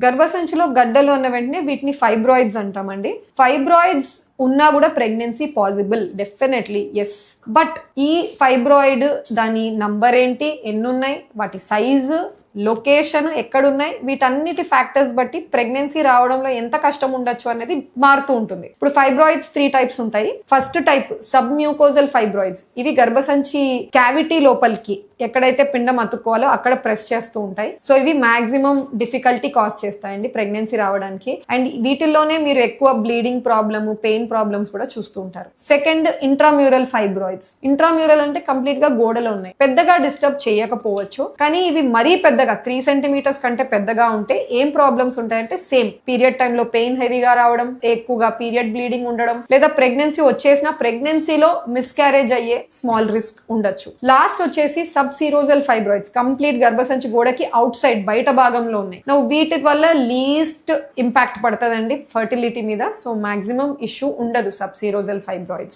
గర్భసంచిలో గడ్డలు ఉన్న వెంటనే వీటిని ఫైబ్రాయిడ్స్ అంటామండి. ఫైబ్రాయిడ్స్ ఉన్నా కూడా pregnancy possible, definitely yes. But ఈ ఫైబ్రాయిడ్ దాని నంబర్ ఏంటి, ఎన్ని ఉన్నాయి, వాటి సైజు, లొకేషన్ ఎక్కడున్నాయి, వీటన్నిటి ఫ్యాక్టర్స్ బట్టి ప్రెగ్నెన్సీ రావడంలో ఎంత కష్టం ఉండొచ్చు అనేది మారుతూ ఉంటుంది. ఇప్పుడు ఫైబ్రాయిడ్స్ 3 టైప్స్ ఉంటాయి. First type sub mucosal fibroids. ఇవి గర్భసంచి క్యావిటీ లోపలికి ఎక్కడైతే పిండం అతుక్కోవాలో అక్కడ ప్రెస్ చేస్తూ ఉంటాయి. సో ఇవి మాక్సిమం డిఫికల్టీ కాజ్ చేస్తాయండి ప్రెగ్నెన్సీ రావడానికి. అండ్ వీటిల్లోనే మీరు ఎక్కువ బ్లీడింగ్ ప్రాబ్లమ్, పెయిన్ ప్రాబ్లమ్స్ కూడా చూస్తూ ఉంటారు. Second intramural fibroids. ఇంట్రామ్యూరల్ అంటే కంప్లీట్ గా గోడలో ఉన్నాయి, పెద్దగా డిస్టర్బ్ చేయకపోవచ్చు, కానీ ఇవి మరీ పెద్దగా 3 సెంటీమీటర్స్ కంటే పెద్దగా ఉంటే ఏం ప్రాబ్లమ్స్ ఉంటాయంటే సేమ్ పీరియడ్ టైంలో పెయిన్ హెవీగా రావడం, ఎక్కువగా పీరియడ్ బ్లీడింగ్ ఉండడం, లేదా ప్రెగ్నెన్సీ వచ్చేసిన ప్రెగ్నెన్సీలో మిస్క్యారేజ్ అయ్యే స్మాల్ రిస్క్ ఉండొచ్చు. లాస్ట్ వచ్చేసి సబ్ సీరోజల్ ఫైబ్రాయిడ్స్. కంప్లీట్ గర్భసంచి గోడకి అవుట్ సైడ్ బయట భాగంలో ఉన్నాయి. వీటి వల్ల లీస్ట్ ఇంపాక్ట్ పడుతుందండి ఫర్టిలిటీ మీద. సో మాక్సిమం ఇష్యూ ఉండదు సబ్ సీరోజల్ ఫైబ్రాయిడ్స్.